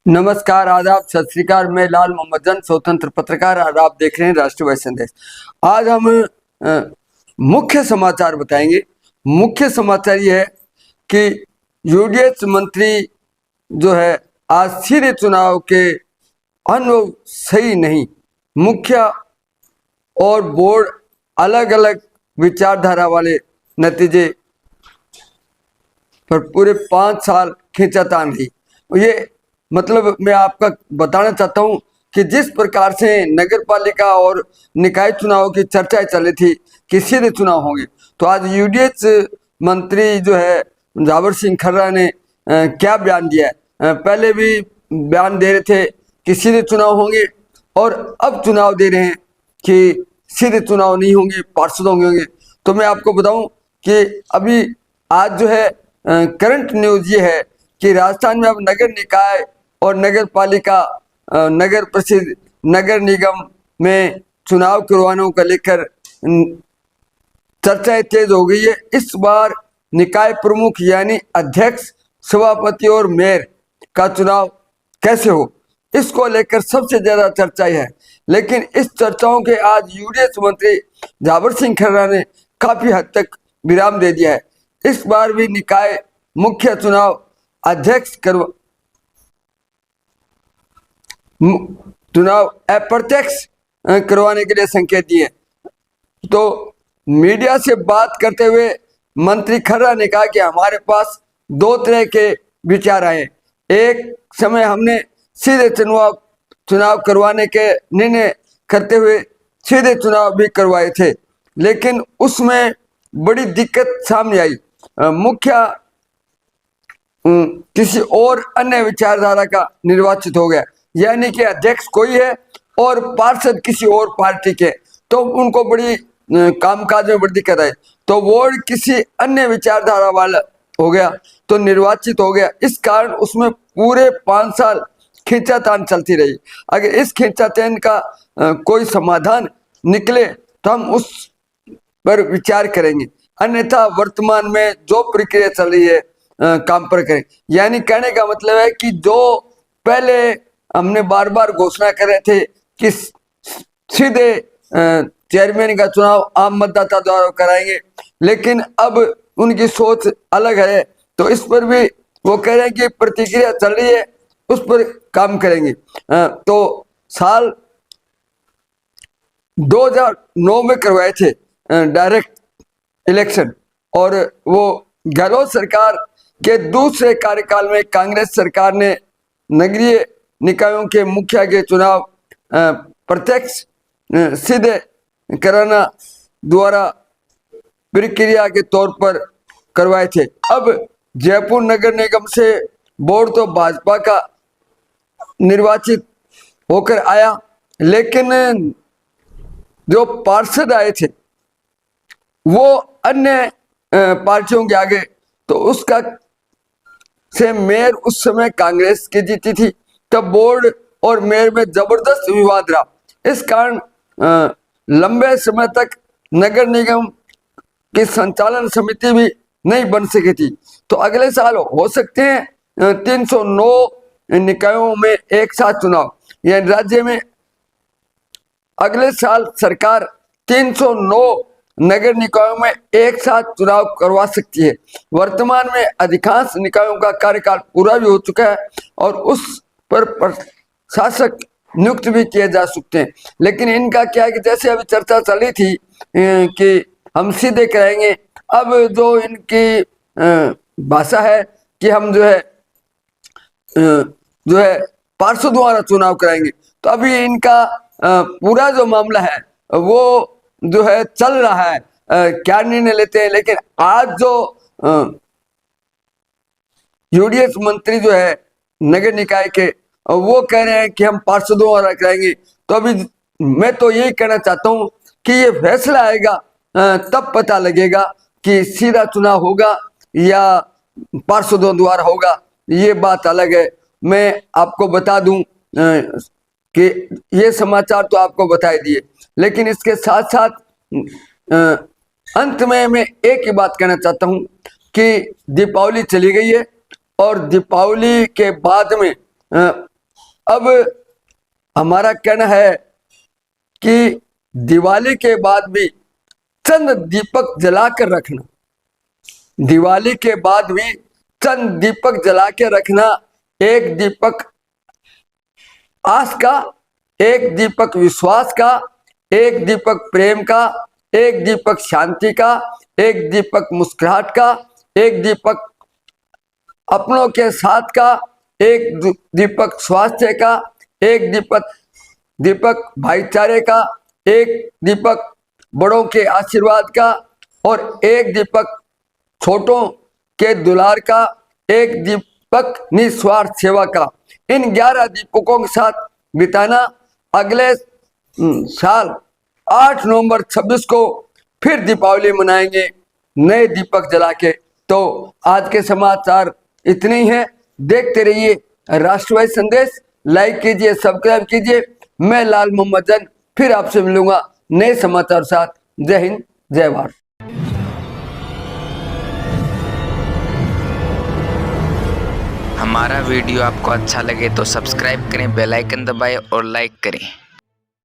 नमस्कार, आदाब, सत श्री अकाल। मैं लाल मोहम्मद जन, स्वतंत्र पत्रकार, और आप देख रहे हैं राष्ट्रवादी संदेश। आज हम मुख्य समाचार बताएंगे। मुख्य समाचार ये है कि यूडीएच मंत्री जो है आज सीधे चुनाव के अनुभव सही नहीं। मुखिया और बोर्ड अलग अलग विचारधारा वाले नतीजे पर पूरे 5 साल खींचातान रही। ये मतलब मैं आपका बताना चाहता हूं कि जिस प्रकार से नगर पालिका और निकाय चुनाव की चर्चाएं चली थी कि सीधे चुनाव होंगे, तो आज यूडीएच मंत्री जो है जावर सिंह खर्रा ने क्या बयान दिया है। पहले भी बयान दे रहे थे कि सीधे चुनाव होंगे और अब चुनाव दे रहे हैं कि सीधे चुनाव नहीं होंगे, पार्षदों के होंगे। तो मैं आपको बताऊं कि अभी आज जो है करंट न्यूज ये है कि राजस्थान में अब नगर निकाय और नगर पालिका, नगर परिषद, नगर निगम में चुनाव करवाने को लेकर चर्चाएं तेज हो गई है। इस बार निकाय प्रमुख यानी अध्यक्ष, सभापति और मेयर का चुनाव कैसे हो, इसको लेकर सबसे ज्यादा चर्चाएं है। लेकिन इस चर्चाओं के आज यूडीएच मंत्री जावर सिंह खर्रा ने काफी हद तक विराम दे दिया है। इस बार भी निकाय मुख्य चुनाव अध्यक्ष चुनाव अप्रत्यक्ष करवाने के लिए संकेत दिए। तो मीडिया से बात करते हुए मंत्री खर्रा ने कहा कि हमारे पास 2 तरह के विचार आए। एक समय हमने सीधे चुनाव करवाने के निर्णय करते हुए सीधे चुनाव भी करवाए थे, लेकिन उसमें बड़ी दिक्कत सामने आई। मुखिया किसी और अन्य विचारधारा का निर्वाचित हो गया, यानी कि अध्यक्ष कोई है और पार्षद किसी और पार्टी के, तो उनको बड़ी कामकाज में बड़ी दिक्कत आई। तो वार्ड किसी अन्य विचारधारा वाला हो गया तो निर्वाचित हो गया। इस कारण उसमें पूरे 5 साल खींचातान चलती रही। अगर इस खींचातान का कोई समाधान निकले तो हम उस पर विचार करेंगे, अन्यथा वर्तमान में जो प्रक्रिया चल रही है काम पर करें। यानी कहने का मतलब है कि जो पहले हमने बार बार घोषणा कर रहे थे कि सीधे चेयरमैन का चुनाव आम मतदाता द्वारा कराएंगे, लेकिन अब उनकी सोच अलग है। तो इस पर भी वो कह रहे हैं कि प्रतिक्रिया चल रही है, उस पर काम करेंगे। तो साल 2009 में करवाए थे डायरेक्ट इलेक्शन, और वो गहलोत सरकार के दूसरे कार्यकाल में कांग्रेस सरकार ने नगरीय निकायों के मुखिया के चुनाव प्रत्यक्ष सीधे कराना द्वारा प्रक्रिया के तौर पर करवाए थे। अब जयपुर नगर निगम से बोर्ड तो भाजपा का निर्वाचित होकर आया, लेकिन जो पार्षद आए थे वो अन्य पार्टियों के आगे, तो उसका से मेयर उस समय कांग्रेस की जीती थी। तब बोर्ड और मेयर में जबरदस्त विवाद रहा। इस कारण लंबे समय तक नगर निगम की संचालन समिति भी नहीं बन सकी थी। तो अगले साल हो सकते हैं 309 निकायों में एक साथ चुनाव, यानी राज्य में अगले साल सरकार 309 नगर निकायों में एक साथ चुनाव करवा सकती है। वर्तमान में अधिकांश निकायों का कार्यकाल पूरा भी हो चुका है और उस पर प्रशासक नियुक्त भी किए जा सकते हैं। लेकिन इनका क्या है कि जैसे अभी चर्चा चली थी कि हम सीधे कराएंगे, अब जो इनकी भाषा है कि हम जो है पार्षद द्वारा चुनाव कराएंगे। तो अभी इनका पूरा जो मामला है वो जो है चल रहा है, क्या निर्णय लेते हैं। लेकिन आज जो यूडीएच मंत्री जो है नगर निकाय के, वो कह रहे हैं कि हम पार्षदों द्वारा कराएंगे। तो अभी मैं तो यही कहना चाहता हूं कि ये फैसला आएगा तब पता लगेगा कि सीधा चुनाव होगा या पार्षदों द्वारा होगा, ये बात अलग है। मैं आपको बता दूं कि ये समाचार तो आपको बताए दिए, लेकिन इसके साथ साथ अंत में मैं एक ही बात कहना चाहता हूं कि दीपावली चली गई है और दीपावली के बाद में अब हमारा कहना है कि दिवाली के बाद भी चंद दीपक जलाकर रखना, दिवाली के बाद भी चंद दीपक जला के रखना। एक दीपक आस का, एक दीपक विश्वास का, एक दीपक प्रेम का, एक दीपक शांति का, एक दीपक मुस्कुराहट का, एक दीपक अपनों के साथ का, एक दीपक स्वास्थ्य का, एक दीपक भाईचारे का, एक दीपक बड़ों के आशीर्वाद का, और एक दीपक छोटों के दुलार का, एक दीपक निस्वार्थ सेवा का। इन 11 दीपकों के साथ बिताना। अगले साल 8 नवंबर 26 को फिर दीपावली मनाएंगे नए दीपक जला के। तो आज के समाचार इतने ही हैं। देखते रहिए राष्ट्रवादी संदेश, लाइक कीजिए, सब्सक्राइब कीजिए। मैं लाल मोहम्मद जन फिर आपसे मिलूंगा नए समाचार साथ। जय हिंद, जय भारत। हमारा वीडियो आपको अच्छा लगे तो सब्सक्राइब करें, बेल आइकन दबाएं और लाइक करें।